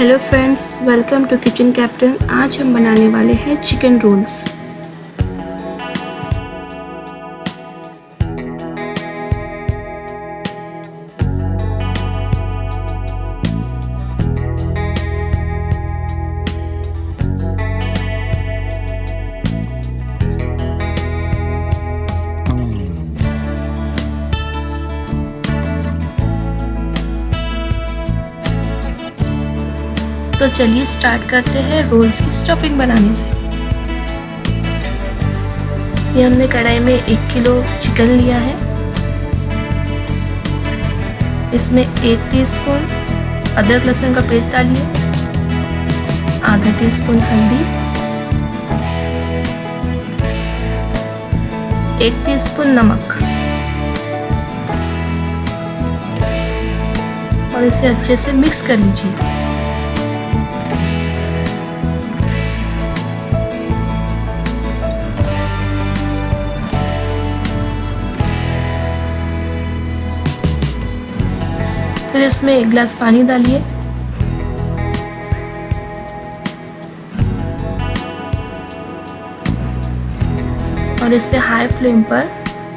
Hello friends, welcome to Kitchen Captain. आज हम बनाने वाले हैं चिकन रोल्स। तो चलिए स्टार्ट करते हैं रोल्स की स्टफिंग बनाने से। ये हमने कढ़ाई में 1 किलो चिकन लिया है। इसमें 1 टीस्पून अदरक लहसुन का पेस्ट डालिए, आधा टीस्पून हल्दी, 1 टीस्पून नमक और इसे अच्छे से मिक्स कर लीजिए। फिर इसमें 1 गिलास पानी डालिए और इसे हाई फ्लेम पर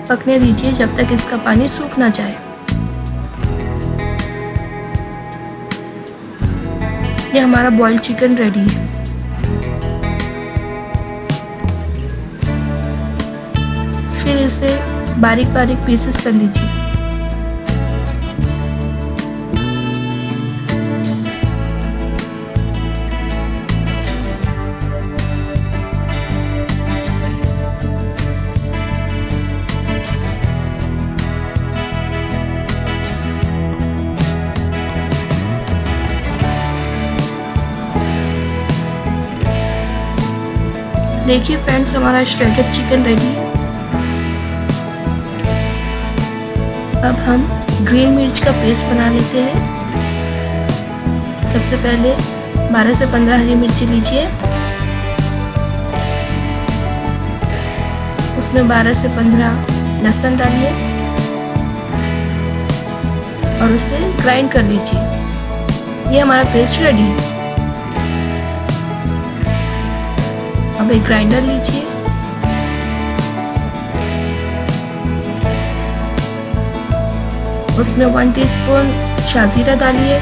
पकने दीजिए जब तक इसका पानी सूख ना जाए। ये हमारा बॉइल्ड चिकन रेडी है। फिर इसे बारीक बारीक पीसेस कर लीजिए। देखिए फ्रेंड्स, हमारा श्रेडेड चिकन रेडी है। अब हम ग्रीन मिर्च का पेस्ट बना लेते हैं। सबसे पहले 12 से 15 हरी मिर्ची लीजिए, उसमें 12 से 15 लहसुन डालिए और उसे ग्राइंड कर लीजिए। ये हमारा पेस्ट रेडी है। अब एक ग्राइंडर लीजिए, उसमें 1 टीस्पून शाजीरा डालिए,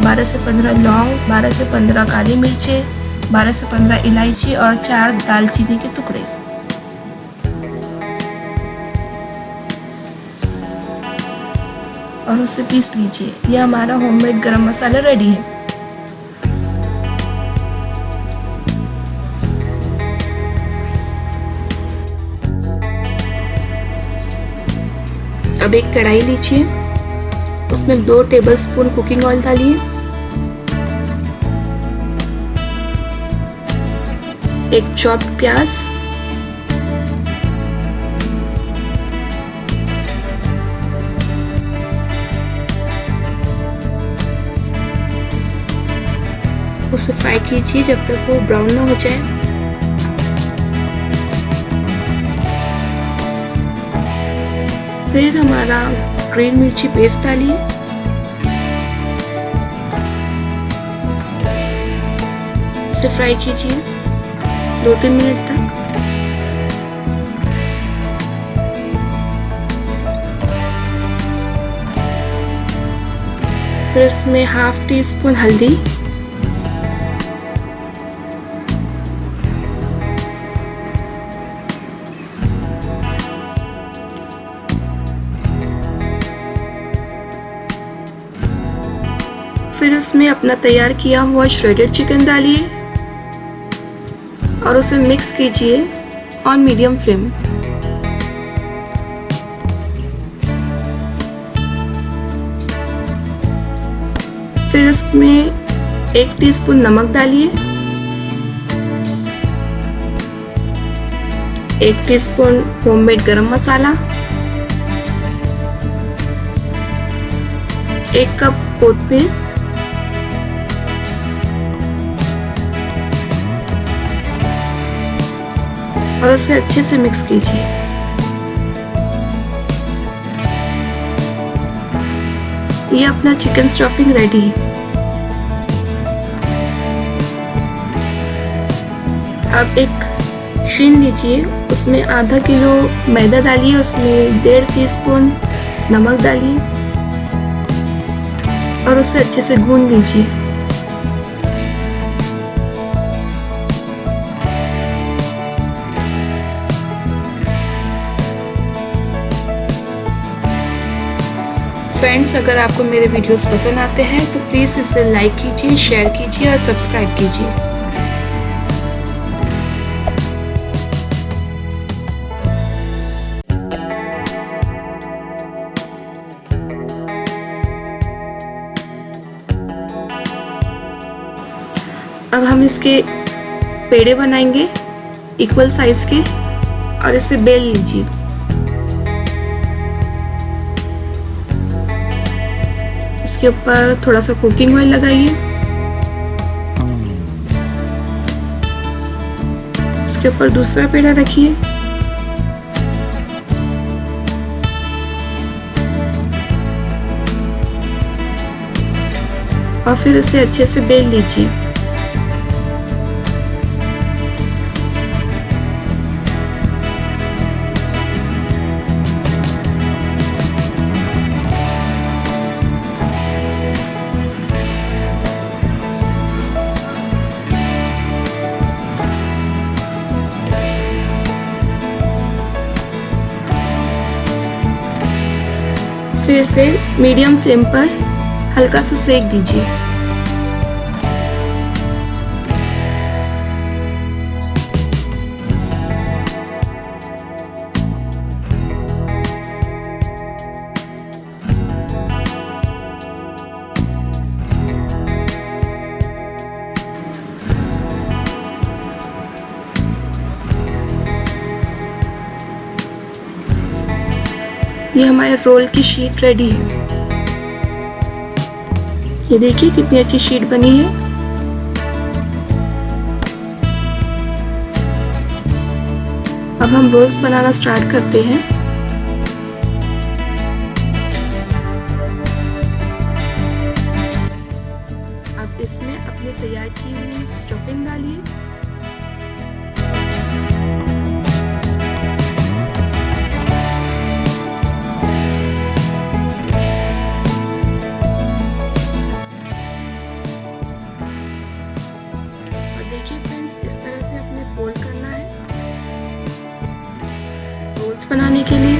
12 से 15 लौंग, 12 से 15 काली मिर्चें, 12 से 15 इलायची और 4 दालचीनी के टुकड़े। और उसे पीस लीजिए। यह हमारा होममेड गरम मसाला रेडी है। अब एक कढ़ाई लीजिए, उसमें 2 टेबलस्पून कुकिंग ऑयल डालिए, 1 चॉप्ड प्याज, उसे फ्राई कीजिए जब तक वो ब्राउन ना हो जाए। फिर हमारा ग्रीन मिर्ची पेस्ट डालिए, इसे फ्राई कीजिए 2-3 मिनट तक। फिर इसमें ½ टीस्पून हल्दी, फिर उसमें अपना तैयार किया हुआ श्रेडेड चिकन डालिए और उसे मिक्स कीजिए ऑन मीडियम फ्लेम। फिर उसमें 1 टीस्पून नमक डालिए, 1 टीस्पून होममेड गरम मसाला, 1 कप कोथिंबीर और उसे अच्छे से मिक्स कीजिए। ये अपना चिकन स्टफिंग रेडी है। अब एक शीन लीजिए, उसमें आधा किलो मैदा डालिए, उसमें 1.5 टीस्पून नमक डालिए और उसे अच्छे से गूंद लीजिए। फ्रेंड्स, अगर आपको मेरे वीडियोस पसंद आते हैं तो प्लीज़ इसे लाइक कीजिए, शेयर कीजिए और सब्सक्राइब कीजिए। अब हम इसके पेड़े बनाएंगे इक्वल साइज के और इसे बेल लीजिए। इसके ऊपर थोड़ा सा कुकिंग ऑयल लगाइए। इसके ऊपर दूसरा पेड़ा रखिए। और फिर इसे अच्छे से बेल लीजिए। फिर इसे मीडियम फ्लेम पर हल्का सा सेक दीजिए। ये हमारे रोल की शीट रेडी है। ये देखिए कितनी अच्छी शीट बनी है। अब हम रोल्स बनाना स्टार्ट करते हैं। अब इसमें अपने तैयार की हुई स्टफिंग डालिए। देखिए फ्रेंड्स, इस तरह से अपने फोल्ड करना है रोल्स बनाने के लिए।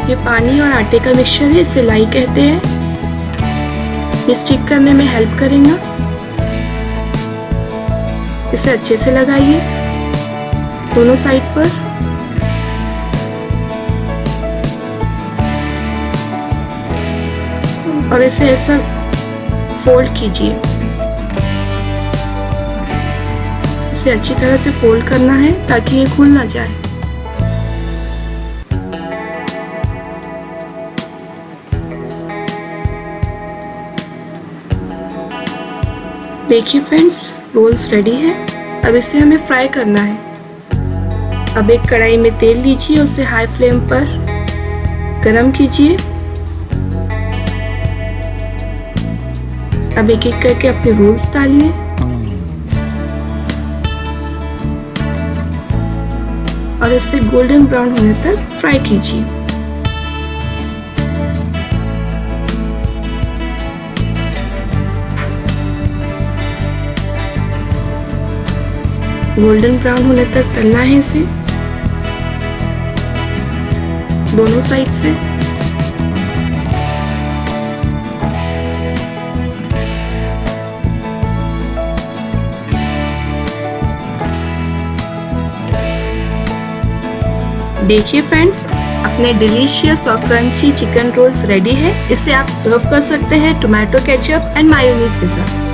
ये पानी और आटे का मिक्सचर है, इसे लाई कहते हैं। ये स्टिक करने में हेल्प करेगा। इसे अच्छे से लगाइए दोनों साइड पर। और इसे ऐसा फोल्ड कीजिए। इसे अच्छी तरह से फोल्ड करना है ताकि ये खुल ना जाए। देखिए फ्रेंड्स, रोल्स रेडी है। अब इसे हमें फ्राई करना है। अब एक कढ़ाई में तेल लीजिए, उसे हाई फ्लेम पर गरम कीजिए। अब एक एक करके अपने रोल्स डालिए। और इसे गोल्डन ब्राउन होने तक फ्राई कीजिए। गोल्डन ब्राउन होने तक तलना है इसे दोनों साइड से। देखिए फ्रेंड्स, अपने डिलीशियस और क्रंची चिकन रोल्स रेडी है। इसे आप सर्व कर सकते हैं टोमेटो केचप एंड मायोनीज के साथ।